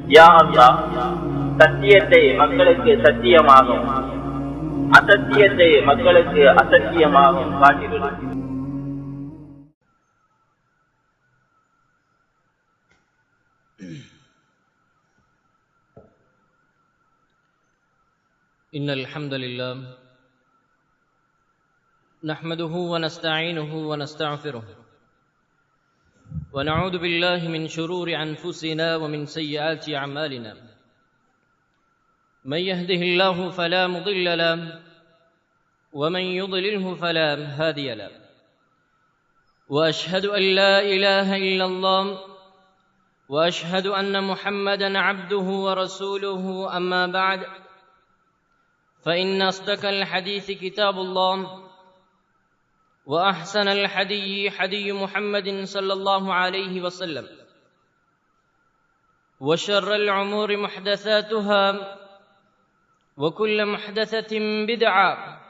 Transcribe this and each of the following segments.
யா அல்லாஹ், சத்தியத்தை மக்களுக்கு சத்தியமாகும், அசத்தியத்தை மக்களுக்கு அசத்தியமாகும் காட்டிவிடு. إن الحمد لله نحمده ونستعينه ونستغفره ونعوذ بالله من شرور أنفسنا ومن سيئات أعمالنا. من يهده الله فلا مضل له ومن يضلله فلا هادي له. وأشهد أن لا إله إلا الله وأشهد أن محمدا عبده ورسوله. أما بعد، فإن أصدق الحديث كتاب الله، وأحسن الحدي حدي محمد صلى الله عليه وسلم، وشر الأمور محدثاتها، وكل محدثة بدعة،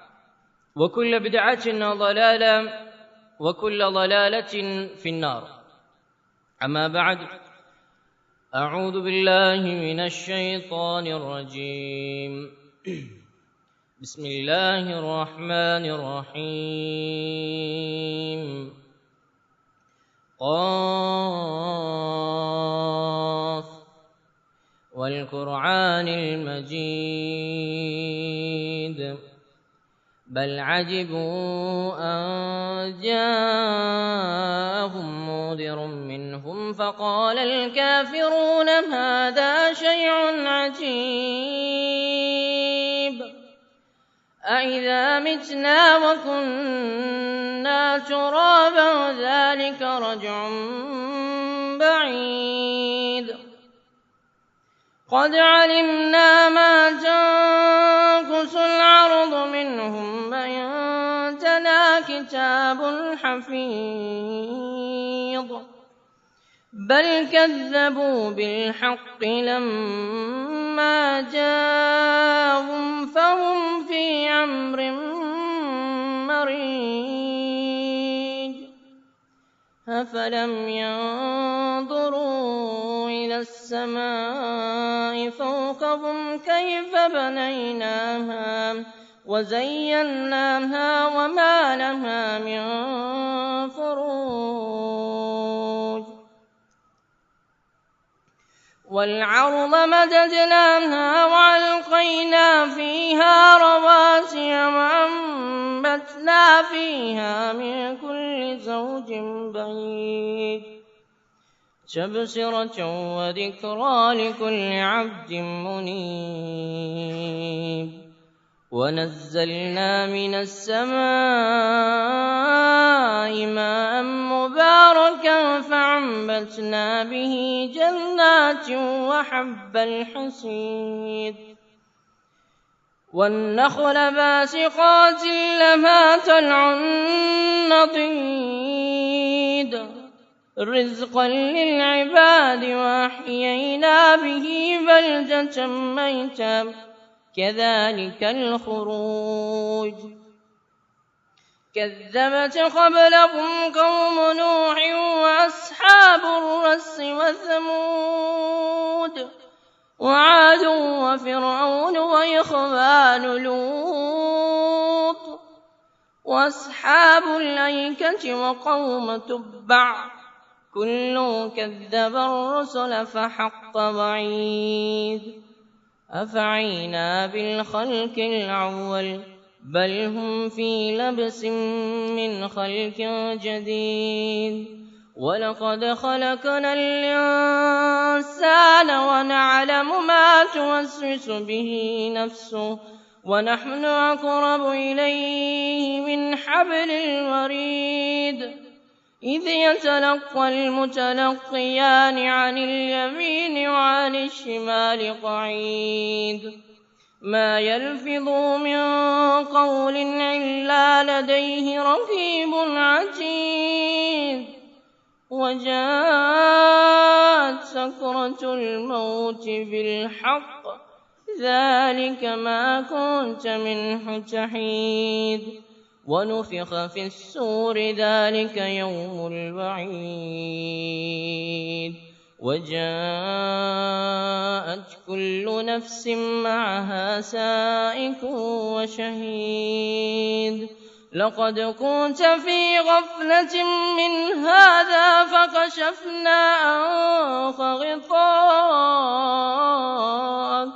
وكل بدعة ضلالة، وكل ضلالة في النار. أما بعد، أعوذ بالله من الشيطان الرجيم. بسم الله الرحمن الرحيم. قاف والقرآن المجيد بل عجبوا أن جاءهم منذر منهم فقال الكافرون هذا شيء عجيب. أإذا متنا وكنا ترابا ذلك رجع بعيد. قد علمنا ما تنقص الأرض منهم وعندنا كتاب حفيظ. بل كذبوا بالحق لما جاءهم فهم في أمر مريج. أفلم ينظروا إلى السماء فوقهم كيف بنيناها وزيناها وما لها من فروج. والأرض مددناها وألقينا فيها رواسي وأنبتنا فيها من كل زوج بهيج. تبصرة وذكرى لكل عبد منيب. ونزلنا من السماء ماء مباركا فأنبتنا به جنات وحب الحصيد. والنخل باسقات لها طلع نضيد رزقا للعباد. وأحيينا به بلدة ميتا كذلك الخروج. كذبت قبلهم قوم نوح وأصحاب الرس وثمود وعاد وفرعون وإخوان لوط وأصحاب الأيكة وقوم تبع كل كذب الرسل فحق وعيد. أفعينا بالخلق الأول بل هم في لبس من خلق جديد. ولقد خلقنا الإنسان ونعلم ما توسوس به نفسه ونحن أقرب إليه من حبل الوريد. إذ يتلقى المتلقيان عن اليمين وعن الشمال قعيد. ما يلفظ من قول إلا لديه رقيب عتيد. وجاءت سكرة الموت بالحق ذلك ما كنت منه تحيد. ونفخ في السور ذلك يوم الوعيد. وجاء كل نفس معها سائق وشهيد لقد كنت في غفلة من هذا فكشفنا عنك غطاءك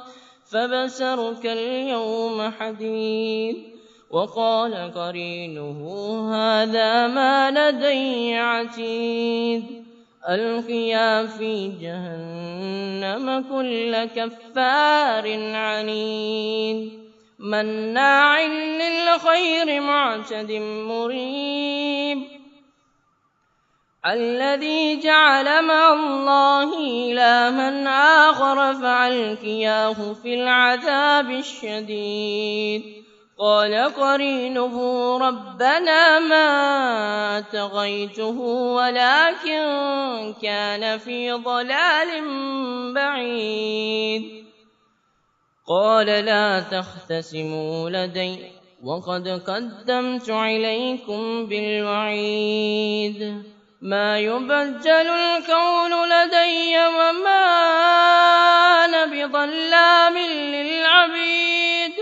فبصرك اليوم حديد وقال قرينه هذا ما لدي عتيد ألقيا في جهنم كل كفار عنيد مناع للخير معتد مريب الذي جعل مع الله إلها آخر فألقياه في العذاب الشديد قال قرينه ربنا ما طغيته ولكن كان في ضلال بعيد قال لا تختصموا لدي وقد قدمت إليكم بالوعيد ما يبدل القول لدي وما أنا بظلام للعبيد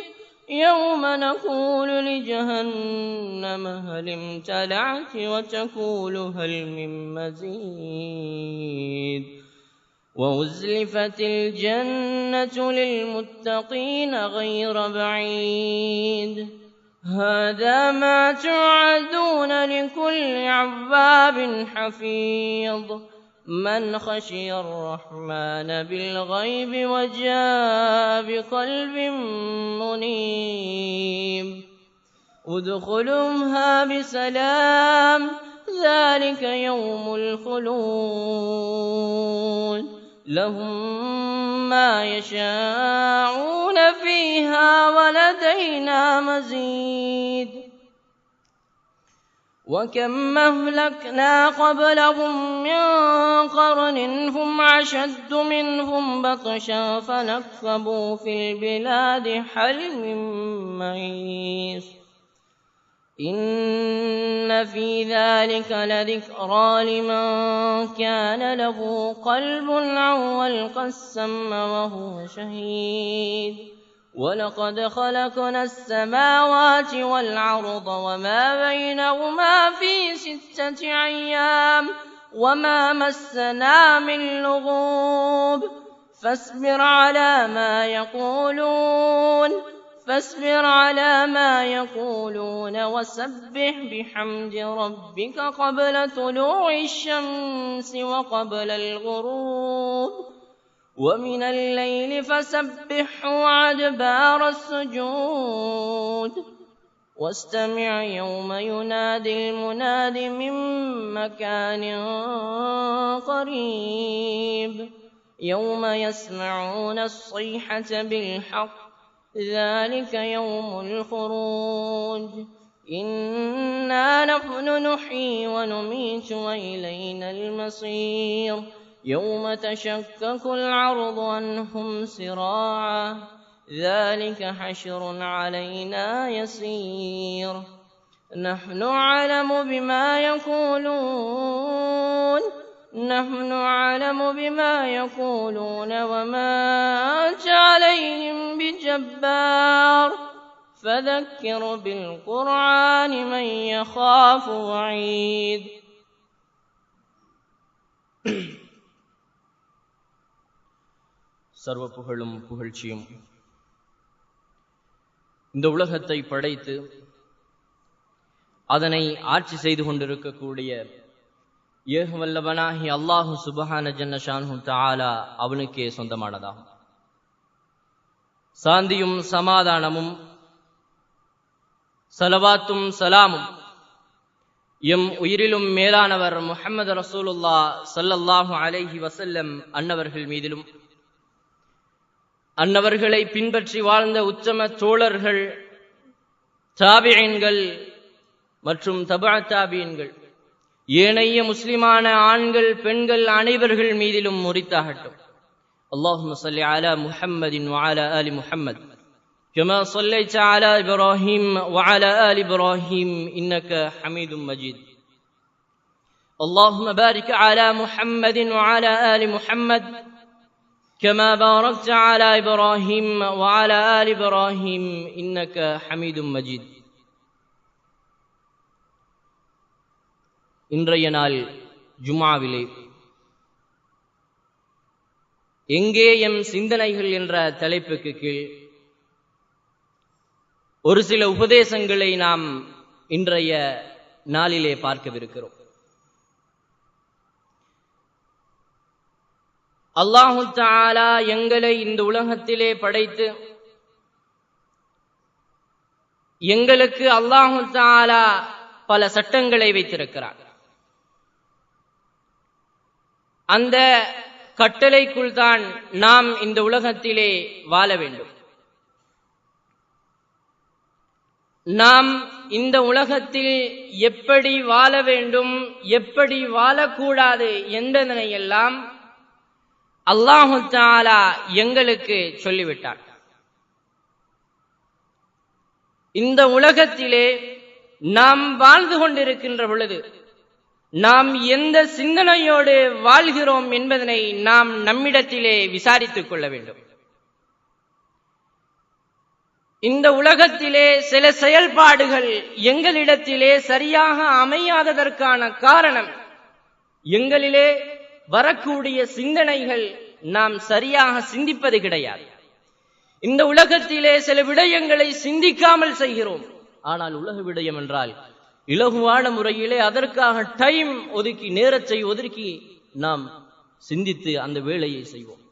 يوم نقول لجهنم هل امتلأت وتقول هل من مزيد وأزلفت الجنة للمتقين غير بعيد هذا ما توعدون لكل عواب حفيظ من خشي الرحمن بالغيب وجاء بقلب منيب ادخلوها بسلام ذلك يوم الخلود لهم ما يشاءون فيها ولدينا مزيد وكم أهلكنا قبلهم من قرن هم أشد منهم بطشا فنكبوا في البلاد هل من محيص إن في ذلك لذكرى لمن كان له قلب أو ألقى السمع وهو شهيد ولقد خلقنا السماوات والأرض وما بينهما في 6 أيام وما مسنا من لغوب فاصبر على ما يقولون وسبح بحمد ربك قبل طلوع الشمس وقبل الغروب ومن الليل فسبحه وأدبار السجود واستمع يوم ينادي المناد من مكان قريب يوم يسمعون الصيحة بالحق ذلك يوم الخروج إنا نحن نحيي ونميت وإلينا المصير يوم تشقق الأرض عنهم سراعا ذلك حشر علينا يسير نحن أعلم بما يقولون وما أنت عليهم بجبار فذكر بالقرآن من يخاف وعيد சர்வ புகழும் புகழ்ச்சியும் இந்த உலகத்தை படைத்து அதனை ஆட்சி செய்து கொண்டிருக்கக்கூடிய ஏகவல்லவனாகி அல்லாஹு சுப்ஹான ஜல்ல ஷானுஹு தஆலா அவனுக்கே சொந்தமானதாகும். சாந்தியும் சமாதானமும் ஸலவாத்தும் ஸலாமும் எம் உயிரிலும் மேலானவர் முஹம்மது ரசூலுல்லாஹ் ஸல்லல்லாஹு அலைஹி வஸல்லம் அன்னவர்கள் மீதிலும் அன்னவர்களை பின்பற்றி வாழ்ந்த உத்தம தோழர்கள் தாபிஈன்கள் மற்றும் தபஅ தாபிஈன்கள் ஏனைய முஸ்லிமான ஆண்கள் பெண்கள் அனைவர்கள் மீதிலும் உரித்தாகட்டும். اللهم صل على محمد وعلى آل محمد كما صليت على إبراهيم وعلى آل إبراهيم إنك حميد مجيد. اللهم بارك على محمد وعلى آل محمد كما باركت على إبراهيم وعلى آل إبراهيم إنك حميد مجيد. இன்றைய நாள் ஜும்ஆவிலே எங்கே எம் சிந்தனைகள் என்ற தலைப்புக்கு கீழ் ஒரு சில உபதேசங்களை நாம் இன்றைய நாளிலே பார்க்கவிருக்கிறோம். அல்லாஹு தஆலா எங்களை இந்த உலகத்திலே படைத்து எங்களுக்கு அல்லாஹு தஆலா பல சட்டங்களை வைத்திருக்கிறார். அந்த கட்டளைக்குள் தான் நாம் இந்த உலகத்திலே வாழ வேண்டும். நாம் இந்த உலகத்தில் எப்படி வாழ வேண்டும், எப்படி வாழக்கூடாது என்பதனையெல்லாம் அல்லாஹு தஆலா எங்களுக்கு சொல்லிவிட்டார். இந்த உலகத்திலே நாம் வாழ்ந்து கொண்டிருக்கின்ற பொழுது நாம் எந்த சிந்தனையோடு வாழ்கிறோம் என்பதனை நாம் நம்மிடத்திலே விசாரித்துக் கொள்ள வேண்டும். இந்த உலகத்திலே சில செயல்பாடுகள் எங்களிடத்திலே சரியாக அமையாததற்கான காரணம் எங்களிலே வரக்கூடிய சிந்தனைகள் நாம் சரியாக சிந்திப்பது கிடையாது. இந்த உலகத்திலே சில விடயங்களை சிந்திக்காமல் செய்கிறோம். ஆனால் உலக விடயம் என்றால் இலகுவான முறையிலே அதற்காக டைம் ஒதுக்கி, நேரத்தை ஒதுக்கி நாம் சிந்தித்து அந்த வேலையை செய்வோம்.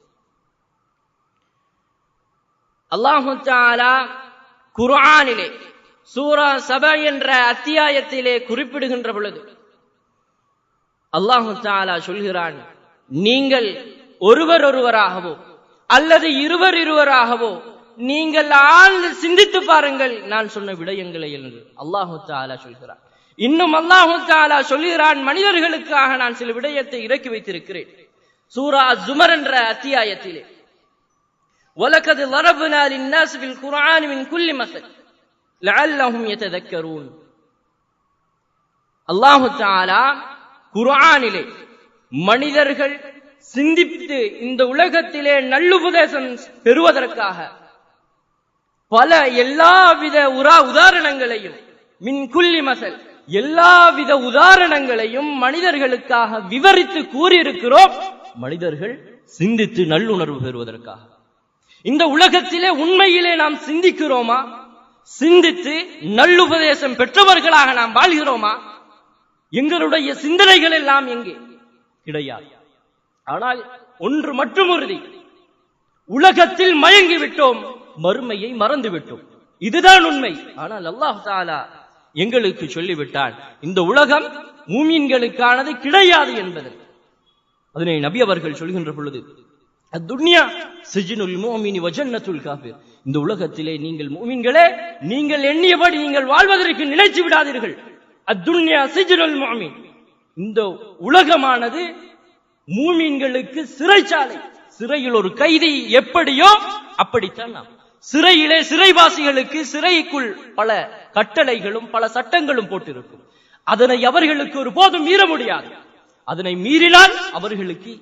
அல்லாஹு தஆலா குர்ஆனிலே சூரா சபா என்ற அத்தியாயத்திலே குறிப்பிடுகின்ற பொழுது அல்லாஹு தஆலா சொல்கிறான், நீங்கள் ஒருவராகவோ அல்லது இருவராகவோ நீங்கள் ஆழ்ந்து சிந்தித்து பாருங்கள் நான் சொன்ன விடயங்களை என்று அல்லாஹு தஆலா சொல்கிறான். இன்னும் அல்லாஹு தஆலா சொல்கிறான், மனிதர்களுக்காக நான் சில விடயத்தை இறக்கி வைத்திருக்கிறேன். சூரா அஸ்-ஸுமர் என்ற அத்தியாயத்திலே وَلَقَدْ ضَرَبْنَا لِلنَّاسِ فِي الْقُرْآنِ مِنْ كُلِّ مَثَلٍ لَعَلَّهُمْ يَتَذَكَّرُونَ. அல்லாஹு தஆலா குர்ஆனிலே மனிதர்கள் சிந்தித்து இந்த உலகத்திலே நல்லுபதேசம் பெறுவதற்காக பல எல்லாவித உதாரணங்களையும் மின் குல்லி மசல் எல்லாவித உதாரணங்களையும் மனிதர்களுக்காக விவரித்து கூறியிருக்கிறோம். மனிதர்கள் சிந்தித்து நல்லுணர்வு பெறுவதற்காக. இந்த உலகத்திலே உண்மையிலே நாம் சிந்திக்கிறோமா? சிந்தித்து நல்லுபதேசம் பெற்றவர்களாக நாம் வாழ்கிறோமா? எங்களுடைய சிந்தனைகள் எல்லாம் எங்கே? கிடையாது. ஆனால் ஒன்று மட்டும் உறுதி, உலகத்தில் மயங்கி விட்டோம், மறுமையை மறந்து விட்டோம். இதுதான் உண்மை. ஆனால் அல்லாஹ் தஆலா எங்களுக்கு சொல்லிவிட்டான், இந்த உலகம் மூமின்களுக்கானது கிடையாது என்பது. அதனை நபி அவர்கள் சொல்கின்ற பொழுது, அத்துன்யா சிஜ்னுல் முஃமினி வ ஜன்னத்துல் காஃபிர். இந்த உலகத்திலே நீங்கள் மூமின்களே, நீங்கள் எண்ணியபடி நீங்கள் வாழ்வதற்கு நினைத்து விடாதீர்கள். அத்துன்யா சிஜ்னுல் முஃமின். இந்த உலகமானது மூமின்களுக்கு சிறைச்சாலை. சிறையில் ஒரு கைதி எப்படியோ அப்படித்தான் நாம். சிறையிலே சிறைவாசிகளுக்கு சிறைக்குள் பல கட்டளைகளும் பல சட்டங்களும் போட்டிருக்கும். அதனை அவர்களுக்கு ஒரு போதும் மீற முடியாது. அதனை மீறினால் அவர்களுக்கு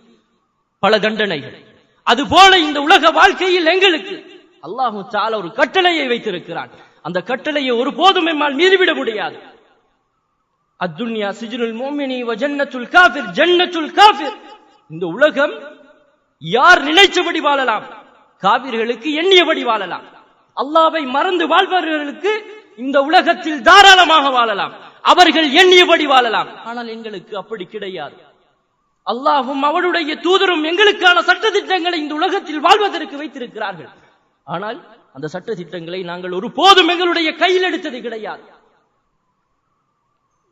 பல தண்டனைகள். அதுபோல இந்த உலக வாழ்க்கையில் எங்களுக்கு அல்லாஹு தஆலா ஒரு கட்டளையை வைத்திருக்கிறான். அந்த கட்டளையை ஒரு போதும் எம்மால் மீறிவிட முடியாது. அத்துன்யா சிஜ்னுல் முஃமினி வ ஜன்னத்துல் காஃபிர். ஜன்னத்துல் காஃபிர். இந்த உலகம் யார் நினைச்சபடி வாழலாம், காபிர்களுக்கு எண்ணியபடி வாழலாம். அல்லாஹ்வை மறந்து வாழ்பவர்களுக்கு இந்த உலகத்தில் தாராளமாக வாழலாம், அவர்கள் எண்ணியபடி வாழலாம். ஆனால் எங்களுக்கு அப்படி கிடையாது. அல்லாஹ்வும் அவருடைய தூதரும் எங்களுக்கான சட்ட திட்டங்களை இந்த உலகத்தில் வாழ்வதற்கு வைத்திருக்கிறார்கள். ஆனால் அந்த சட்ட திட்டங்களை நாங்கள் ஒரு போதும் எங்களுடைய கையில் எடுத்தது கிடையாது.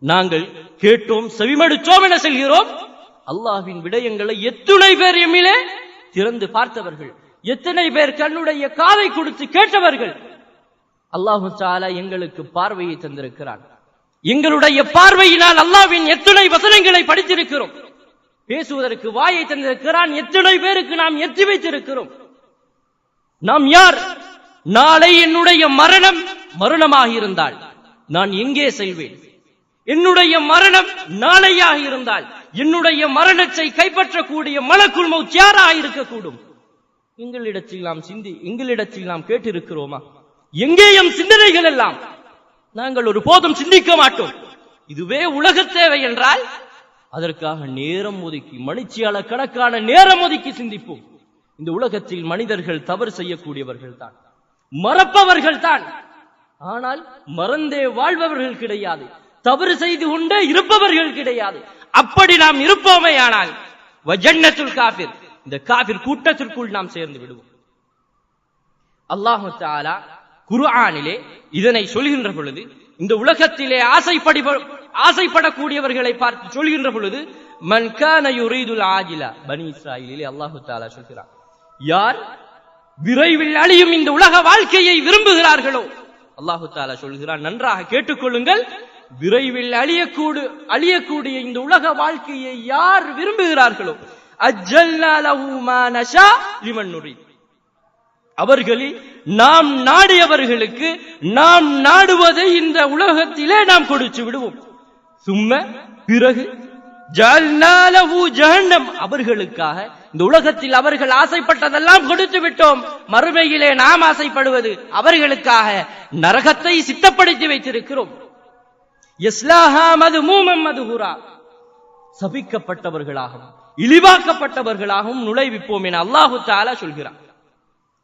நாங்கள் கேட்டோம், செவிமடுத்தோம் என செல்கிறோம். அல்லாஹ்வின் விடயங்களை எத்தனை பேர் எம்மிலே திறந்து பார்த்தவர்கள், எத்தனை பேர் கண்ணுடைய காதை கொடுத்து கேட்டவர்கள். அல்லாஹு தஆலா எங்களுக்கு பார்வையை தந்திருக்கிறான். எங்களுடைய பார்வையினால் அல்லாஹ்வின் எத்தனை வசனங்களை படித்திருக்கிறோம். பேசுவதற்கு வாயை தந்திருக்கிறான். எத்தனை பேருக்கு நாம் எத்தி வைத்திருக்கிறோம். நாம் யார்? நாளை என்னுடைய மரணமாக இருந்தால் நான் எங்கே செல்வேன்? என்னுடைய மரணம் நாளையாக இருந்தால் என்னுடைய மரணத்தை கைப்பற்றக்கூடிய மலக்குல் மௌத் யாராக இருக்கக்கூடும்? எங்களிடத்தில் நாம் கேட்டிருக்கிறோமா? எங்கேயும் சிந்தனைகள் எல்லாம் நாங்கள் ஒரு போதும் சிந்திக்க மாட்டோம். இதுவே உலக தேவை என்றால் அதற்காக நேரம் ஒதுக்கி, மணிச்சியால கணக்கான நேரம் ஒதுக்கி சிந்திப்போம். இந்த உலகத்தில் மனிதர்கள் தவறு செய்யக்கூடியவர்கள் தான், மறப்பவர்கள் தான். ஆனால் மறந்தே வாழ்பவர்கள் கிடையாது, தவறு செய்து கொண்டே இருப்பவர்கள் கிடையாது. அப்படி நாம் இருப்போமே ஆனால் வஜன்னத்துல் காஃபிர், இந்த காஃபிர் கூட்டத்திற்குள் நாம் சேர்ந்து விடுவோம். அல்லாஹு தஆலா குர்ஆனிலே இதனை சொல்கின்ற பொழுது, இந்த உலகத்திலே ஆசைப்படக்கூடியவர்களை பார்த்து சொல்கின்ற பொழுது, மன் கான யுரீதுல் ஆஜிலா, பனி இஸ்ராயீலிலே அல்லாஹு தஆலா சொல்கிறார், யார் விரைவில் அழியும் இந்த உலக வாழ்க்கையை விரும்புகிறார்களோ, அல்லாஹு தஆலா சொல்கிறார், நன்றாக கேட்டுக்கொள்ளுங்கள், விரைவில் அழியக்கூடிய இந்த உலக வாழ்க்கையை யார் விரும்புகிறார்களோ, அஜ்ஜல்னா லஹு மா நஷா லிமன் நுரீத், அவர்களில் நாம் நாடியவர்களுக்கு நாம் நாடுவதை இந்த உலகத்திலே நாம் கொடுத்து விடுவோம். சும்ம பிறகு ஜஅல்னா லஹு ஜஹன்னம், அவர்களுக்காக இந்த உலகத்தில் அவர்கள் ஆசைப்பட்டதெல்லாம் கொடுத்து விட்டோம், மறுமையிலே நாம் ஆசைப்படுவது அவர்களுக்காக நரகத்தை சித்தப்படுத்தி வைத்திருக்கிறோம். யஸ்லாஹா மதுமூமம் மதுஹுரா, சபிக்கப்பட்டவர்களாகவும் இழிவாக்கப்பட்டவர்களாகவும் நுழைவிப்போம் என அல்லாஹு தஆலா சொல்கிறார்.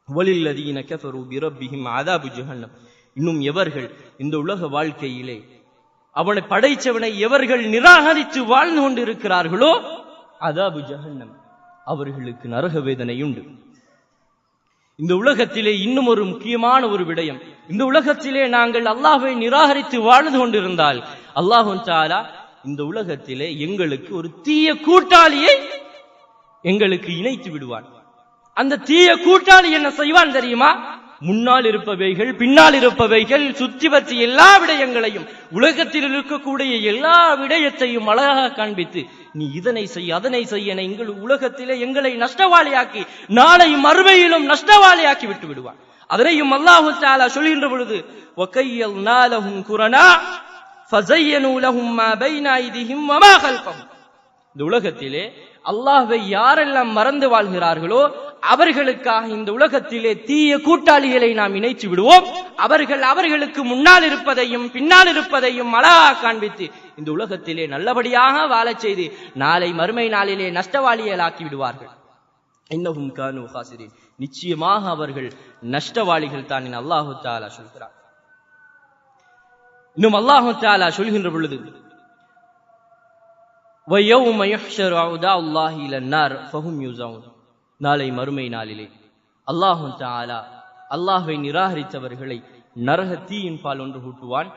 வலில்லதீன கஃபரு பிரப்பிஹிம் அஸாபு ஜஹன்னம், இன்னும் எவர்கள் இந்த உலக வாழ்க்கையிலே அவனை படைத்தவனை எவர்கள் நிராகரித்து வாழ்ந்து கொண்டிருக்கிறார்களோ, அஸாபு ஜஹன்னம், அவர்களுக்கு நரக வேதனை உண்டு. இந்த உலகத்திலே இன்னும் ஒரு முக்கியமான ஒரு விடயம், இந்த உலகத்திலே நாங்கள் அல்லாஹ்வை நிராகரித்து வாழ்ந்து கொண்டிருந்தால் அல்லாஹ் தஆலா இந்த உலகத்திலே எங்களுக்கு ஒரு தீய கூட்டாளியை எங்களுக்கு இணைத்து விடுவான். அந்த தீய கூட்டாளி என்ன செய்வான் தெரியுமா? முன்னால் இருப்பவைகள் பின்னால் இருப்பவைகள் சுற்றி வச்சு எல்லா விடயங்களையும், உலகத்தில் இருக்கக்கூடிய எல்லா விடயத்தையும் அழகாக காண்பித்து, நீ இதனை செய் அதனை செய் என எங்கள் உலகத்திலே எங்களை நஷ்டவாளியாக்கி நாளை மறுமையிலும் நஷ்டவாளியாக்கி விட்டு விடுவான். அதனையும் அல்லாஹு தஆலா சொல்கின்ற பொழுது, வகையல்னா லஹும் குரனா ஃபஸய்யனு லஹும் மா பைன ஐதிஹிம் வமா கல்ஃபஹும், இந்த உலகத்திலே அல்லாஹ்வை யாரெல்லாம் மறந்து வாழ்கிறார்களோ அவர்களுக்காக இந்த உலகத்திலே தீய கூட்டாளிகளை நாம் இணைத்து விடுவோம். அவர்களுக்கு முன்னால் இருப்பதையும் பின்னால் இருப்பதையும் அழகாக காண்பித்து இந்த உலகத்திலே நல்லபடியாக வாழச் செய்து நாளை மறுமை நாளிலே நஷ்டவாளிகளாக்கி விடுவார்கள். இன்னஹும் கானூ காசிரீன், நிச்சயமாக அவர்கள் நஷ்டவாளிகள் தான் என அல்லாஹு தஆலா சொல்கிறார். இன்னும் அல்லாஹு தஆலா சொல்கின்ற பொழுது, وَيَوْمَ يُحْشَرُ أَعْدَاءُ اللَّهِ إِلَى النَّارِ فَهُمْ يُوزَعُونَ, நாளை மறுமை நாளிலே அல்லாஹு தஆலா அல்லாஹ்வை நிராகரித்தவர்களை நரக தீயின் பால் ஒன்று கூட்டுவான்.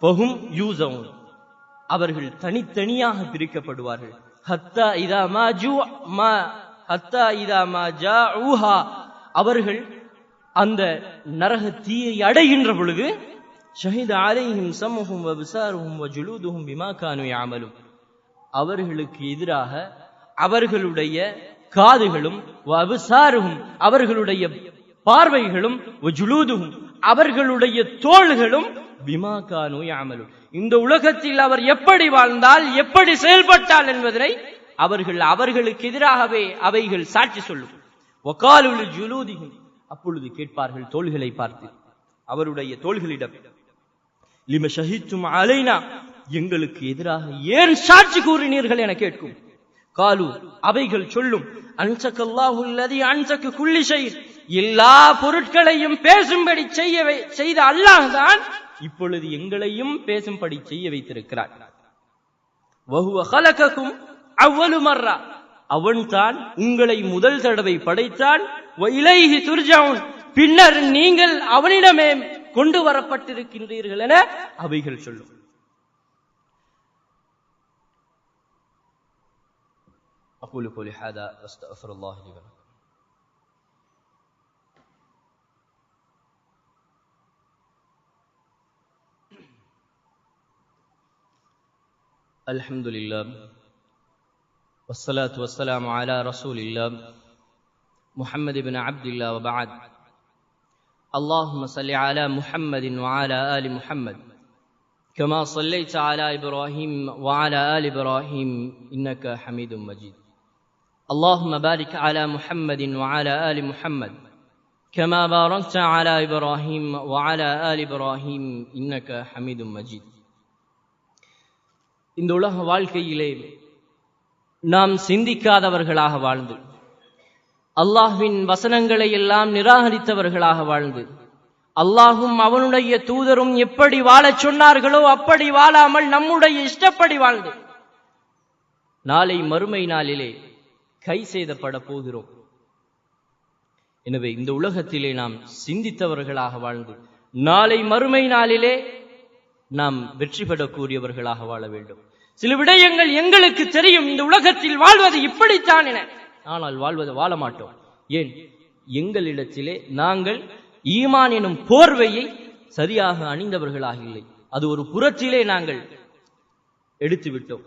ஃபஹும் யூஸவுன், அவர்கள் தனித்தனியாக பிரிக்கப்படுவார்கள். ஹத்தா இதா மா ஜாஊஹா, அவர்கள் அந்த நரக தீயை அடைகின்ற பொழுது, ஷஹித அலைஹிம் சம்ஹும் வ பிஸாருஹும் வ ஜுலூதுஹும் பிமா கானூ யஅமலூன், அவர்களுக்கு எதிராக அவர்களுடைய காதுகளும் வ அப்சாருஹும், அவர்களுடைய பார்வைகளும் வ ஜுலூதுஹும், அவர்களுடைய தோள்களும் பிமா கானூ யஅமலூன், இந்த உலகத்தில் அவர் எப்படி வாழ்ந்தால் எப்படி செயல்பட்டால் என்பதனை அவர்களுக்கு எதிராகவே அவைகள் சாட்சி சொல்லும். வகாலு லிஜுலூதிஹிம், அப்பொழுது கேட்பார்கள் தோள்களை பார்த்து, அவருடைய தோள்களிடம், லிம ஷஹித்தும் அலைனா, எங்களுக்கு எதிராக ஏன் சாட்சி கூறினீர்கள் என கேட்கும். காலு, அவைகள் சொல்லும், அன்சகல்லாஹு அல்லதி அன்சக குல்லி ஷை, எல்லா பொருட்களையும் பேசும்படி செய்த அல்லாஹ் தான் இப்பொழுது எங்களையும் பேசும்படி செய்ய வைத்திருக்கிறார். வஹுவ ஹலககும் அவ்வலு மர்ரா, அவன் தான் உங்களை முதல் தடவை படைத்தான். வ இலைஹி துர்ஜவுன், பின்னர் நீங்கள் அவனிடமே கொண்டு வரப்பட்டிருக்கின்றீர்கள் என அவைகள் சொல்லும். أقول قولي هذا واستغفر الله لي ولكم. الحمد لله والصلاة والسلام على رسول الله محمد بن عبد الله وبعد. اللهم صل على محمد وعلى آل محمد كما صليت على إبراهيم وعلى آل إبراهيم إنك حميد مجيد. اللهم بارك على محمد وعلى آل محمد كما باركت على إبراهيم وعلى آل إبراهيم إنك حميد مجيد. இந்த உலக வாழ்க்கையிலே நாம் சிந்திக்காதவர்களாக வாழ்ந்து, அல்லாஹ்வின் வசனங்களை எல்லாம் நிராகரித்தவர்களாக வாழ்ந்து, அல்லாஹும் அவனுடைய தூதரும் எப்படி வாழச் சொன்னார்களோ அப்படி வாழாமல் நம்முடைய இஷ்டப்படி வாழ்ந்து நாளை மறுமை நாளிலே கை செய்தப்பட போகிறோம். எனவே இந்த உலகத்திலே நாம் சிந்தித்தவர்களாக வாழ்ந்து நாளை மறுமை நாளிலே நாம் வெற்றி பெறக்கூடியவர்களாக வாழ வேண்டும். சில விடயங்கள் எங்களுக்கு தெரியும், இந்த உலகத்தில் வாழ்வது இப்படித்தான் என, ஆனால் வாழ மாட்டோம். ஏன்? எங்களிடத்திலே நாங்கள் ஈமான் எனும் போர்வையை சரியாக அணிந்தவர்களாக இல்லை. அது ஒரு புறத்திலே நாங்கள் எடுத்துவிட்டோம்.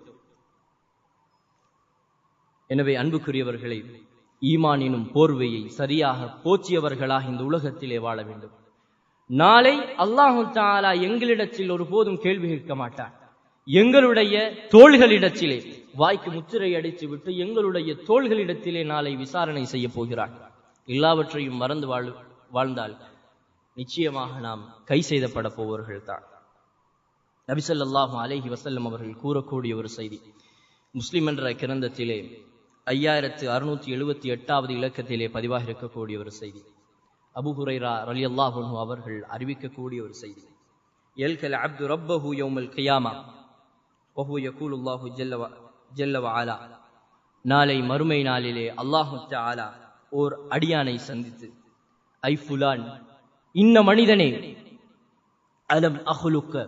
எனவே அன்புக்குரியவர்களை, ஈமான் எனும் போர்வையை சரியாக போற்றியவர்களாக இந்த உலகத்திலே வாழ வேண்டும். நாளை அல்லாஹு தஆலா எங்களிடத்தில் ஒருபோதும் கேள்வி கேட்க மாட்டார். எங்களுடைய தோள்களிடத்திலே வாய்க்கு முத்திரை அடித்து விட்டு எங்களுடைய தோள்களிடத்திலே நாளை விசாரணை செய்ய போகிறார். எல்லாவற்றையும் மறந்து வாழ்ந்தால் நிச்சயமாக நாம் கை செய்தப்பட போவர்கள் தான். நபி ஸல்லல்லாஹு அலைஹி வஸல்லம் அவர்கள் கூறக்கூடிய ஒரு செய்தி, முஸ்லிம் என்ற கிரந்தத்திலே 5678வது இலக்கத்திலே பதிவாக இருக்கக்கூடிய ஒரு செய்தி. அபூ ஹுரைரா ரலியல்லாஹு அன்ஹு அவர்கள் அறிவிக்கக்கூடிய ஒரு செய்தி. யல்கல் அப்து ரப்பஹு யௌமல் கியாமா வஹுவ யகூலு அல்லாஹு ஜல்ல வ அலா. நாளை மறுமை நாளிலே அல்லாஹு தஆலா ஓர் அடியானை சந்தித்து, ஐ ஃபுலான், இன்ன மனிதனே, அலம் அஹ்லுக்க,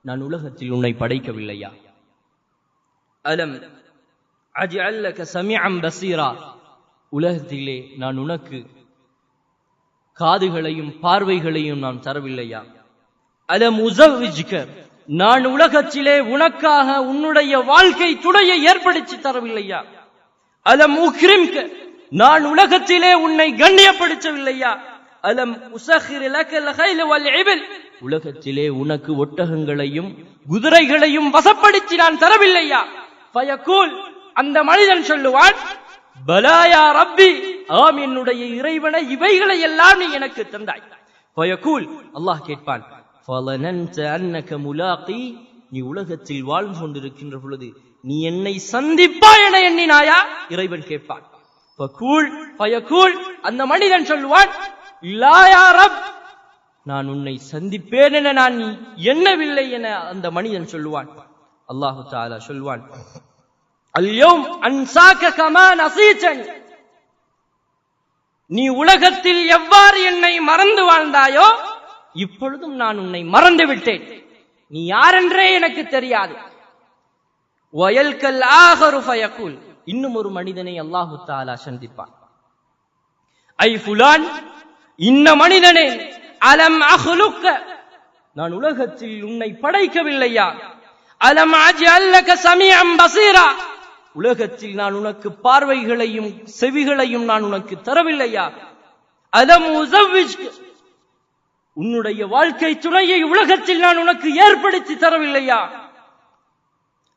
நான் உலகத்தில் உன்னை படைக்கவில்லையா? அலம் அஜ்அல்லக சமீஅன் பஸீரா, உலகத்திலே நான் உனக்கு காதுகளையும் பார்வைகளையும் நான் தரவில்லையா? அலம் உஸவ்விஜ்க, நான் உலகத்திலே உனக்காக உன்னுடைய வாழ்க்கை துணையை ஏற்படுத்தி தரவில்லையா? அலம் உக்ரிம்க, நான் உலகத்திலே உன்னை கண்ணியப்படுத்தவில்லையா? அலம் உஸஹிர் லகல் கைல வல் இபில், உலகத்திலே உனக்கு ஒட்டகங்களையும் குதிரைகளையும் வசப்படுத்தி நான் தரவில்லையா? ஃபயகூல், அந்த மனிதன் சொல்லுவான், பலா யா ரப்பி, ஆம் என்னுடைய இறைவனை, இவைகளை எல்லாம் நீ எனக்கு தந்தாய். ஃபயகூல், அல்லாஹ் கேட்பான், ஃபலனன்த அன்னக முலாகி, நீ உலகத்தில் வாழ்ந்து கொண்டிருக்கின்ற பொழுது நீ என்னை சந்திப்பாய் என எண்ணினாயா? இறைவன் கேட்பான். ஃபயகூல், அந்த மனிதன் சொல்லுவான், லா யா ரப், நான் உன்னை சந்திப்பேன் என நான் எண்ணவில்லை என அந்த மனிதன் சொல்லுவான். அல்லாஹு தஆலா சொல்வான், அல்யௌம் அன்சாக கமா நஸீதனி, நீ உலகத்தில் எவ்வாறு என்னை மறந்து வாழ்ந்தாயோ இப்பொழுதும் நான் உன்னை மறந்து விட்டேன், நீ யாரென்றே எனக்கு தெரியாது. வயல்கல் ஆகரு ஃபயகூல், இன்னும் ஒரு மனிதனை அல்லாஹு தஆலா சந்திப்பான். ஐ ஃபுலான், இன்ன மனிதனே, அலம் அஹ்லுக்க, நான் உலகத்தில் உன்னை படைக்கவில்லையா? அலம் அஜ்அல்லக சமீஅன் பஸீரா, உலகத்தில் நான் உனக்கு பார்வைகளையும் செவிகளையும் நான் உனக்கு தரவில்லையா? அலம் உஸவ்விஜ்க, உன்னுடைய வாழ்க்கை துணையை உலகத்தில் நான் உனக்கு ஏற்படுத்தி தரவில்லையா?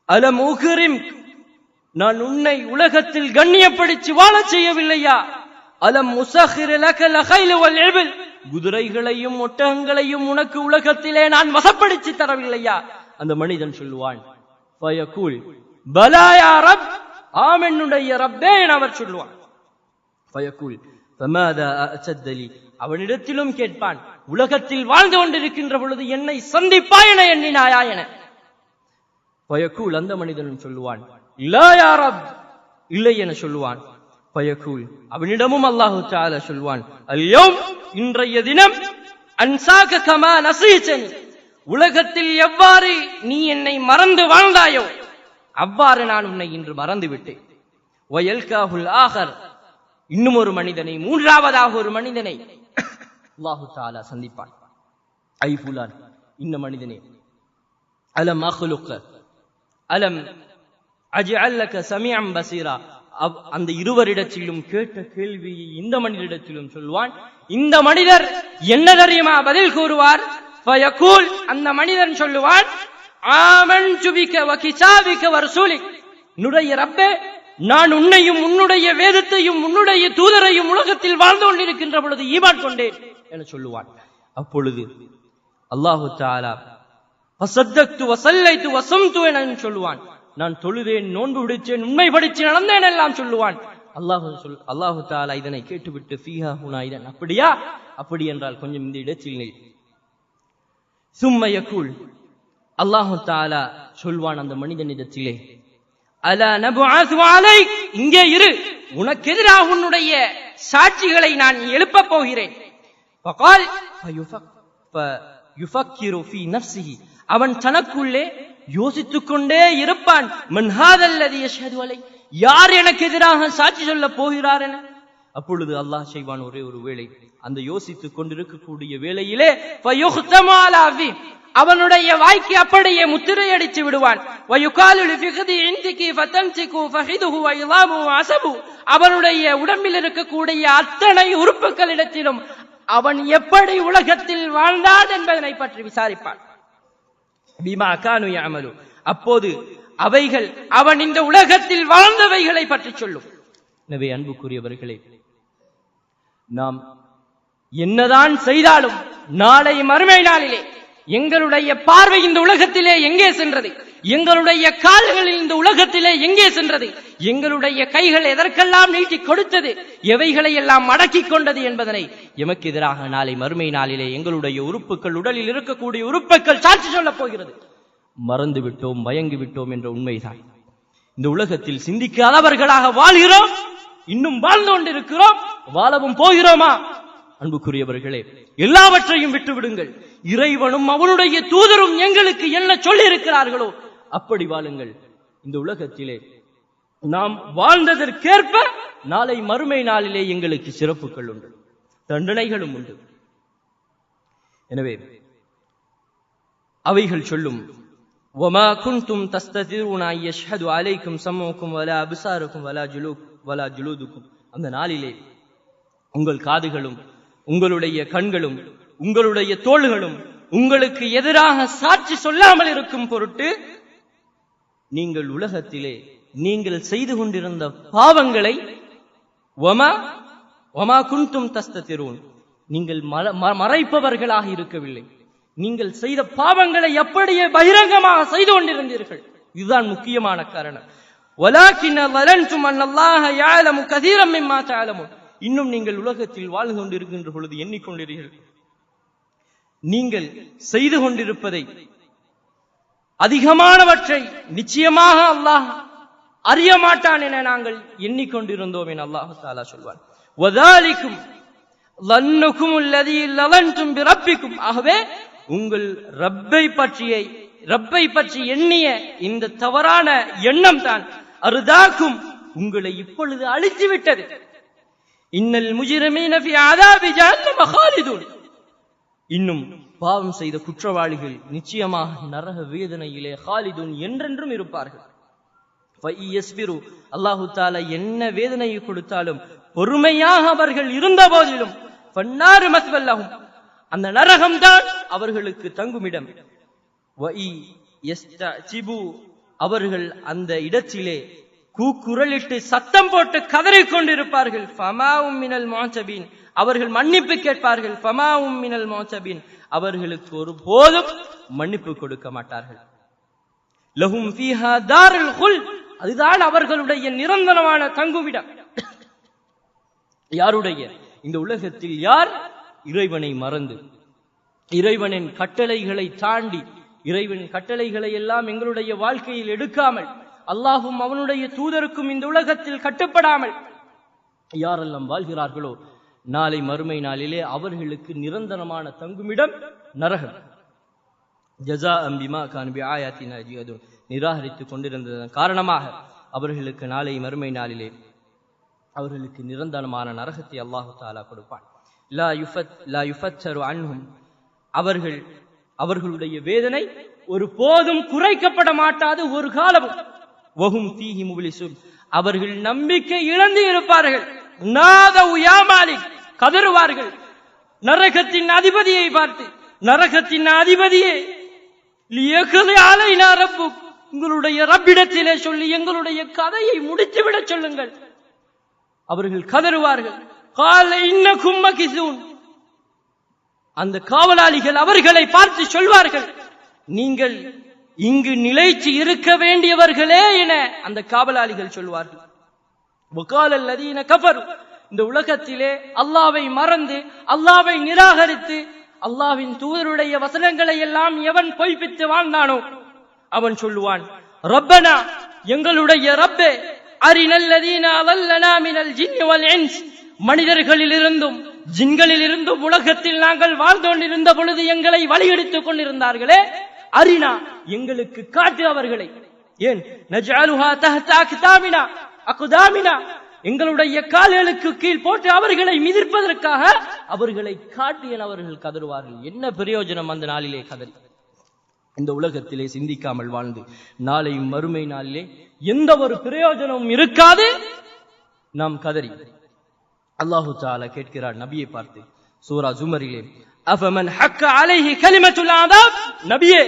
அலம் உக்ரிம், நான் உன்னை உலகத்தில் கண்ணியப்படுத்தி வாழச் செய்யவில்லையா? அலம் உஸஹிர் லகல் கைல வல் இபில், குதிரைகளையும் ஒட்டகங்களையும் உனக்கு உலகத்திலே நான் வசப்படுத்தி தரவில்லையா? அந்த மனிதன் சொல்லுவான், ஃபயகூல் பலா யா ரப், ஆம் என்னுடைய ரப்பே என அவர் சொல்லுவான். ஃபயகூல் ஃபமாதா அஅதலி, அவனிடத்திலும் கேட்பான், உலகத்தில் வாழ்ந்து கொண்டிருக்கின்ற பொழுது என்னை சந்திப்பாய் என எண்ணினாயா என. ஃபயகூல், அந்த மனிதனும் சொல்லுவான், லா யா ரப், இல்லை என சொல்லுவான். ஃபயகூல், அவனிடமும் அல்லாஹு தஆலா சொல்வான், அல்யௌம், இன்றைய தினம், அன்சாக கமா நஸீதனி, உலகத்தில் எவ்வாறு நீ என்னை மறந்து வாழ்ந்தாயோ அவ்வாறு நான் உன்னை இன்று மறந்து விட்டேன். வயல்காஹுல் ஆகர், இன்னும் ஒரு மனிதனை, மூன்றாவதாக ஒரு மனிதனை அல்லாஹு தஆலா சந்திப்பான். ஐ ஃபுலான், இன்ன மனிதனே, அலம் அஹ்லுக, அலம் அஜ்அல்லக சமீஅன் பஸீரா, அந்த இருவரிடத்திலும் கேட்ட கேள்வியை இந்த மனிதரிடத்திலும் சொல்வான். இந்த மனிதர் என்ன தெரியுமா பதில் கூறுவார்? ஃபயகூல், அந்த மனிதன் சொல்லுவான், ஆமன்து பிக வ கிதாபிக வ ரசூலிக், என்னுடைய ரப்பே, நான் உன்னையும் உன்னுடைய வேதத்தையும் உன்னுடைய தூதரையும் உலகத்தில் வாழ்ந்து கொண்டிருக்கின்ற பொழுது ஈமான் கொண்டேன் என சொல்லுவான். அப்பொழுது அல்லாஹு தஆலா ஃபஸத்தக்து வஸல்லைது வஸம்து என சொல்லுவான். நான் தொழுதேன், நோன்பு பிடிச்சேன், உண்மை படித்து நடந்தேன் எல்லாம் சொல்லுவான். அல்லாஹு தஆலா இதனை கேட்டுவிட்டு ஃபீஹா ஹுனா இதன் அப்படியா, அப்படி என்றால் கொஞ்சம் இந்த இடத்தில் நில். சும்ம யகூல் அல்லாஹு தஆலா சொல்வான் அந்த மனிதனிடத்திலே, அலா நபுஅஸு அலைக், இங்கே இரு, உனக்கு எதிராக உன்னுடைய சாட்சிகளை நான் எழுப்பப் போகிறேன். ஃபகால் ஃபயுஃபக்கிரு ஃபீ நஃப்ஸிஹி, அவன் தனக்குள்ளே யோசித்துக் கொண்டே இருப்பான். மன் ஹாதல்லதி யஷ்ஹது அலை, யார் எனக்கு எதிராக சாட்சி சொல்ல போகிறார் என. அப்பொழுது அல்லாஹ் செய்வான் ஒரே ஒரு வேளை, அந்த யோசித்துக் கொண்டிருக்கக்கூடிய வேளையிலே ஃபயுக்தமு அலா ஃபீ, அவனுடைய வாய்க்கு அப்படியே முத்திரை அடித்து விடுவான். வயுகாலு லிஃபிக்தி இன்திகி ஃபதம்சிகு ஃபஹிதுஹு வயலாமு அஸபு, அவனுடைய உடம்பில் இருக்கக்கூடிய அத்தனை உறுப்புகளிடத்திலும் அவன் எப்படி உலகத்தில் வாழ்ந்தான் என்பதனை பற்றி விசாரிப்பான். பிமா கானு யஅமலு, அப்போது அவைகள் அவன் இந்த உலகத்தில் வாழ்ந்தவைகளை பற்றி சொல்லும். எனவே அன்புக்குரியவர்களே, நாம் என்னதான் செய்தாலும் நாளை மறுமை நாளிலே எங்களுடைய பார்வை இந்த உலகத்திலே எங்கே சென்றது, எங்களுடைய கால்களில் இந்த உலகத்திலே எங்கே சென்றது, எங்களுடைய கைகள் எதற்கெல்லாம் நீட்டி கொடுத்தது, எவைகளை எல்லாம் அடக்கிக் கொண்டது என்பதனை எமக்கு எதிராக நாளை மறுமை நாளிலே எங்களுடைய உறுப்புகள், உடலில் இருக்கக்கூடிய உறுப்புகள் சாட்சி சொல்லப் போகிறது. மறந்து விட்டோம், மயங்கி விட்டோம் என்ற உண்மைதான். இந்த உலகத்தில் சிந்திக்காதவர்களாக வாழ்கிறோம், இன்னும் வாழ்ந்து கொண்டிருக்கிறோம், வாழவும் போகிறோமா? அன்புக்குரியவர்களே, எல்லாவற்றையும் விட்டுவிடுங்கள். இறைவனும் அவனுடைய தூதரும் எங்களுக்கு என்ன சொல்லி இருக்கிறார்களோ அப்படி வாழுங்கள். இந்த உலகத்திலே நாம் வாழ்ந்ததற்கேற்ப நாளை மறுமை நாளிலே எங்களுக்கு சிறப்புகள் உண்டு, தண்டனைகளும் உண்டு. எனவே அவைகள் சொல்லும், وَمَا كُنْتُمْ تَسْتَتِرُونَ أَنْ يَشْهَدُ عَلَيْكُمْ سَمْعُكُمْ وَلَا أَبْصَارُكُمْ وَلَا جُلُودُكُمْ, அந்த நாளிலே உங்கள் காதுகளும் உங்களுடைய கண்களும் உங்களுடைய தோள்களும் உங்களுக்கு எதிராக சாட்சி சொல்லாமல் இருக்கும் பொருட்டு நீங்கள் உலகத்திலே நீங்கள் செய்து கொண்டிருந்த பாவங்களை வமா குன்தும் தஸ்ததிரூன், நீங்கள் மறைப்பவர்களாக இருக்கவில்லை, நீங்கள் செய்த பாவங்களை அப்படியே பகிரங்கமாக செய்து கொண்டிருந்தீர்கள். இதுதான் முக்கியமான காரணம். வலாக்கின் வலன்தும் அன்னல்லாஹ யஅலமு கஸீரம் மிம்மா தஅலமுன், இன்னும் நீங்கள் உலகத்தில் வாழ்ந்து கொண்டிருக்கின்ற பொழுது எண்ணிக்கொண்டீர்கள், நீங்கள் செய்து கொண்டிருப்பதை அதிகமானவற்றை நிச்சயமாக அல்லாஹ் அறிய மாட்டான் என நாங்கள் எண்ணிக்கொண்டிருந்தோம் என அல்லாஹ் தஆலா சொல்வான். வதாலிக்கும் லன்னுக்கும் அல்லதி லலன்தும் பிரப்பிக்கும், ஆகவே உங்கள் ரப்பை பற்றி எண்ணிய இந்த தவறான எண்ணம் தான் அருதாக்கும் உங்களை இப்பொழுது அழித்து விட்டது. இன்னல் முஜ்ரிமீன ஃபீ அஸாபி ஜஹன்னம காலிதூன், இன்னும் பாவம் செய்த குற்றவாளிகள் நிச்சயமாக நரக வேதனையிலே காலிதூன் என்றென்றும் இருப்பார்கள். ஃபையஸ்பிரு, அல்லாஹு தஆலா என்ன வேதனையை கொடுத்தாலும் பொறுமையாக அவர்கள் இருந்த போதிலும் ஃபன்னாரு மஸ்வல்லஹும், அந்த நரகம்தான் அவர்களுக்கு தங்குமிடம். வஇயஸ்தஜிபு, அவர்கள் அந்த இடத்திலே கூக்குரலிட்டு சத்தம் போட்டு கதறிக் கொண்டிருப்பார்கள். ஃபமாவும் மினல் முஅத்தபின், அவர்கள் மன்னிப்பு கேட்பார்கள். ஃபமாவும் மினல் முஅத்தபின், அவர்களுக்கு ஒருபோதும் மன்னிப்பு கொடுக்க மாட்டார்கள். லஹும் ஃபீஹா தாருல் குல்த், அதுதான் அவர்களுடைய நிரந்தரமான தங்குமிடம். யாருடைய? இந்த உலகத்தில் யார் இறைவனை மறந்து இறைவனின் கட்டளைகளை தாண்டி இறைவனின் கட்டளைகளை எல்லாம் எங்களுடைய வாழ்க்கையில் எடுக்காமல் அல்லாஹும் அவனுடைய தூதருக்கும் இந்த உலகத்தில் கட்டுப்படாமல் யாரெல்லாம் வாழ்கிறார்களோ நாளை மறுமை நாளிலே அவர்களுக்கு நிரந்தரமான தங்குமிடம் நரகம். ஜஸாஅன் பிமா கானு பிஆயாத்தினா யஜஹதூன், நிராகரித்துக் கொண்டிருந்ததன் காரணமாக அவர்களுக்கு நாளை மறுமை நாளிலே அவர்களுக்கு நிரந்தரமான நரகத்தை அல்லாஹு தஆலா கொடுப்பான். லா யுஃபத்தரு அன்ஹும், அவர்களுடைய வேதனை ஒரு போதும் குறைக்கப்பட மாட்டாது ஒரு காலமும். வஹும் ஃபீஹி முப்லிஸூன், அவர்கள் நம்பிக்கை இழந்து இருப்பார்கள். நாதவு யா மாலிக், கதறுவார்கள் நரகத்தின் அதிபதியை பார்த்து, நரகத்தின் அதிபதியே லியக்தி அலைனா ரப்புக், உங்களுடைய ரப்பிடத்திலே சொல்லி எங்களுடைய கதையை முடித்துவிடச் சொல்லுங்கள். அவர்கள் கதறுவார்கள். கால இன்னக்கும் மகிசூன். அந்த காவலாளிகள் அவர்களை பார்த்து சொல்வார்கள், நீங்கள் இங்கு நிலைச்சு இருக்க வேண்டியவர்களே என அந்த காவலாளிகள் சொல்வார்கள். வகாலல் லதீன கஃபரு. இந்த உலகத்திலே அல்லாஹ்வை மறந்து அல்லாஹ்வை நிராகரித்து அல்லாஹ்வின் தூதருடைய வசனங்களை எல்லாம் எவன் பொய்ப்பித்து வாழ்ந்தானோ அவன் சொல்லுவான், ரப்பனா, எங்களுடைய ரப்பே, அரினல் லதீன அவல்லனா மினல் ஜின்னி வல் இன்ஸ். மனிதர்களிலிருந்தும் ஜின்களிலிருந்தும் உலகத்தில் நாங்கள் வாழ்ந்து கொண்டிருந்த பொழுது எங்களை வழியெடுத்துக் கொண்டிருந்தார்களே, அரினா, எங்களுக்கு காட்டு அவர்களை. ஏன் நஜஅலுஹா தஹ்த அக்தாமினா அக்தாமினா, எங்களுடைய கால்களுக்கு கீழ் போட்டு அவர்களை மிதிப்பதற்காக அவர்களை காட்டு என அவர்கள் கதறுவார்கள். என்ன பிரயோஜனம் அந்த நாளிலே கதறி? இந்த உலகத்திலே சிந்திக்காமல் வாழ்ந்து நாளை மறுமை நாளிலே எந்த ஒரு பிரயோஜனமும் இருக்காது நாம் கதறி. அல்லாஹு தஆலா கேட்கிறார் நபியை பார்த்து சூரா ஜுமரிலே, அஃபமன் ஹக்க அலைஹி கலிமத்துல் அஸாப். நபியே,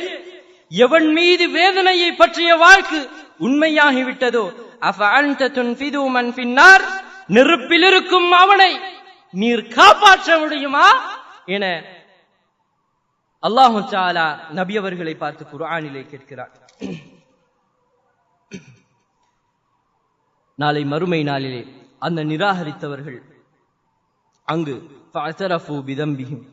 எவன் மீது வேதனையை பற்றிய வாக்கு உண்மையாகி விட்டதோ, அஃஅன்த துன்ஃபிது மன் ஃபின்னார், நெருப்பில் இருக்கும் அவனை நீர் காப்பாற்ற முடியுமா என அல்லாஹு தஆலா நபி அவர்களை பார்த்து குர்ஆனிலே கேட்கிறார். நாளை மறுமை நாளிலே அந்த நிராகரித்தவர்கள் அங்கு ஃபஅதரஃபு பிதம்பிஹிம்,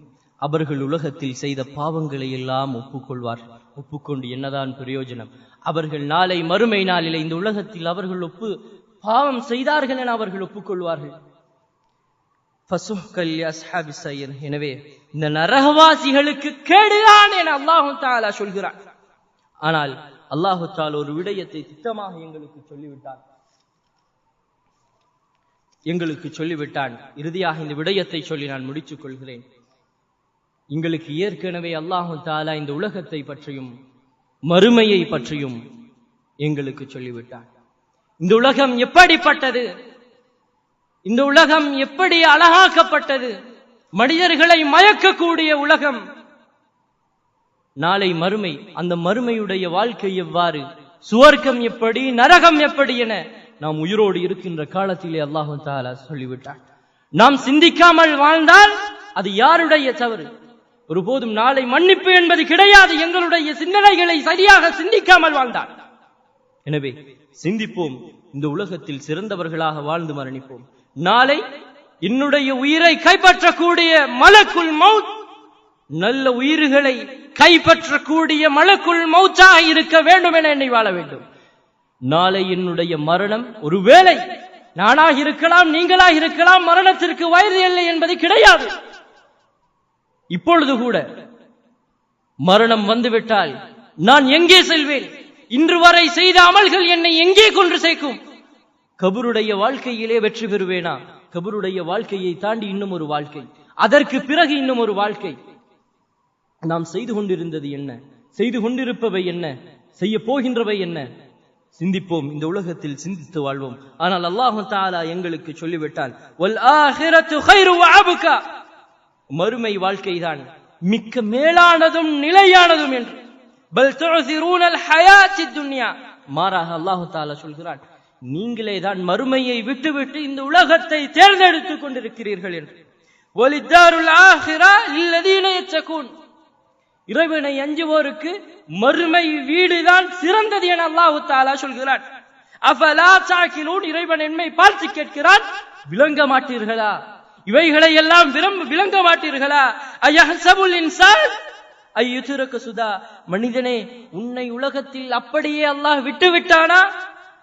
அவர்கள் உலகத்தில் செய்த பாவங்களை எல்லாம் ஒப்புக்கொள்வார்கள். ஒப்புக்கொண்டு என்னதான் பிரயோஜனம்? அவர்கள் நாளை மறுமை நாளிலே இந்த உலகத்தில் அவர்கள் பாவம் செய்தார்கள் என அவர்கள் ஒப்புக்கொள்வார்கள். ஃபசுஹ்கல் லிஅஸ்ஹாபிஸ் ஸயர். எனவே இந்த நரகவாசிகளுக்கு கேடுதான் என அல்லாஹு தஆலா சொல்கிறார். ஆனால் அல்லாஹு தஆலா ஒரு விடயத்தை திட்டமாக எங்களுக்கு சொல்லிவிட்டான். இறுதியாக இந்த விடயத்தை சொல்லி நான் முடித்துக் கொள்கிறேன். எங்களுக்கு ஏற்கனவே அல்லாஹு தஆலா இந்த உலகத்தை பற்றியும் மறுமையை பற்றியும் எங்களுக்கு சொல்லிவிட்டான். இந்த உலகம் எப்படிப்பட்டது, இந்த உலகம் எப்படி அழகாக்கப்பட்டது, மனிதர்களை மயக்கக்கூடிய உலகம். நாளை மறுமை, அந்த மறுமையுடைய வாழ்க்கை எவ்வாறு, சுவர்க்கம் எப்படி, நரகம் எப்படி என நாம் உயிரோடு இருக்கின்ற காலத்திலே அல்லாஹு தஆலா சொல்லிவிட்டார். நாம் சிந்திக்காமல் வாழ்ந்தால் அது யாருடைய தவறு? ஒருபோதும் நாளை மன்னிப்பு என்பது கிடையாது, எங்களுடைய சிந்தனைகளை சரியாக சிந்திக்காமல் வாழ்ந்தால். எனவே சிந்திப்போம், இந்த உலகத்தில் சிறந்தவர்களாக வாழ்ந்து மரணிப்போம். நாளை என்னுடைய உயிரை கைப்பற்றக்கூடிய மலக்குல் மௌத், நல்ல உயிர்களை கைப்பற்றக்கூடிய மலக்குல் மௌத்தாக இருக்க வேண்டும் என எண்ணி வாழ வேண்டும். நாளை என்னுடைய மரணம் ஒருவேளை நானாக இருக்கலாம், நீங்களாக இருக்கலாம், மரணத்திற்கு வயது இல்லை என்பது கிடையாது. இப்பொழுது கூட மரணம் வந்துவிட்டால் நான் எங்கே செல்வேன்? இன்று வரை செய்த அமல்கள் என்னை எங்கே கொண்டு சேர்க்கும்? கபருடைய வாழ்க்கையிலே வெற்றி பெறுவேனா? கபருடைய வாழ்க்கையை தாண்டி இன்னும் ஒரு வாழ்க்கை, அதற்கு பிறகு இன்னும் ஒரு வாழ்க்கை. நாம் செய்து கொண்டிருந்தது என்ன, செய்து கொண்டிருப்பவை என்ன, செய்ய போகின்றவை என்ன? சிந்திப்போம், இந்த உலகத்தில் சிந்தித்து வாழ்வோம். ஆனால் அல்லாஹ் தஆலா எங்களுக்கு சொல்லிவிட்டான், வல் ஆகிரத்து கைரு வ அப்கா, மறுமை வாழ்க்கைதான் மிக்க மேலானதும் நிலையானதும் என்று. பல் துஸிரூனல் ஹயாத்தித் துன்யா, மாறாக அல்லாஹ் தஆலா சொல்கிறான், நீங்களே தான் மறுமையை விட்டுவிட்டு இந்த உலகத்தை தேர்ந்தெடுத்துக் கொண்டிருக்கிறீர்கள் என்று. வலித்தாருல் ஆகிரா லில்லதீன யத்தகூன், இறைவனை அஞ்சுவோருக்கு மறுமை வீடுதான் சிறந்தது என அல்லாஹ் தஆலா சொல்கிறான். அஃபலா தஅகிலூன், இறைவன் என்னை பார்த்து கேட்கிறான், விளங்க மாட்டீர்களா? இவைகளை எல்லாம் விளங்க மாட்டீர்களா? அயஹ்சபுல் இன்சான் அய்யுத்ரக சுதா, மனிதனே, உன்னை உலகத்தில் அப்படியே அல்லாஹ் விட்டு விட்டானா?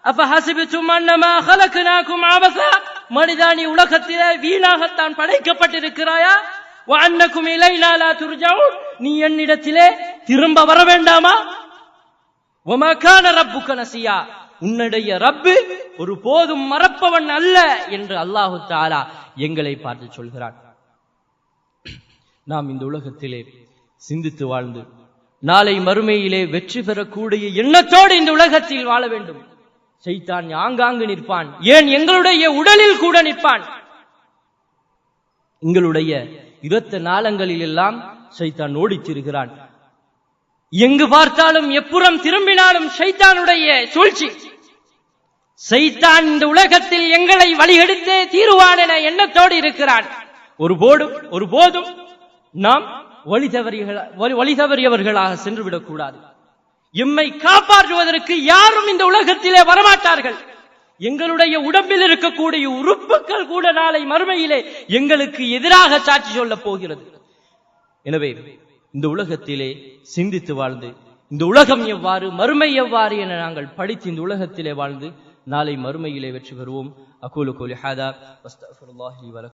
அஃபஹஸிபதும் அன்னமா ஹலக்னாகும் அபஸா, மனிதா, நீ உலகத்திலே வீணாகத்தான் படைக்கப்பட்டிருக்கிறாயா? வ அன்னகும் இலைனா லா துர்ஜஊன், நீ என்னிடத்திலே திரும்ப வர வேண்டாமா? வமா கான ரப்புக நசியா, உன்னுடைய ரப்பு ஒரு போதும் மறப்பவன் அல்ல என்று அல்லாஹ் தஆலா எங்களை பார்த்து சொல்கிறான். நாம் இந்த உலகத்திலே சிந்தித்து வாழ்ந்து நாளை மறுமையிலே வெற்றி பெறக்கூடிய எண்ணத்தோடு இந்த உலகத்தில் வாழ வேண்டும். ஷைத்தான் ஆங்காங்கு நிற்பான், ஏன் எங்களுடைய உடலில் கூட நிற்பான். எங்களுடைய இரத்த நாளங்களில் எல்லாம் ஷைத்தான் ஓடித்திருக்கிறான். எங்கு பார்த்தாலும் எப்புறம் திரும்பினாலும் ஷைத்தானுடைய சூழ்ச்சி. ஷைத்தான் இந்த உலகத்தில் எங்களை வழிகெடுத்தே தீருவான் என எண்ணத்தோடு இருக்கிறான். ஒருபோதும் நாம் வழி தவறியவர்களாக சென்றுவிடக் கூடாது. எம்மை காப்பாற்றுவதற்கு யாரும் இந்த உலகத்திலே வரமாட்டார்கள். எங்களுடைய உடம்பில் இருக்கக்கூடிய உறுப்புகள் கூட நாளை மறுமையிலே எங்களுக்கு எதிராக சாட்சி சொல்லப் போகிறது. எனவே இந்த உலகத்திலே சிந்தித்து வாழ்ந்து, இந்த உலகம் எவ்வாறு மறுமை எவ்வாறு என நாங்கள் படித்து இந்த உலகத்திலே வாழ்ந்து நாளை மறுமையிலே வெற்றி பெறுவோம். அகூலு கௌலி ஹாதா வஸ்தக்ஃபிருல்லாஹி லி வ லக்கும்.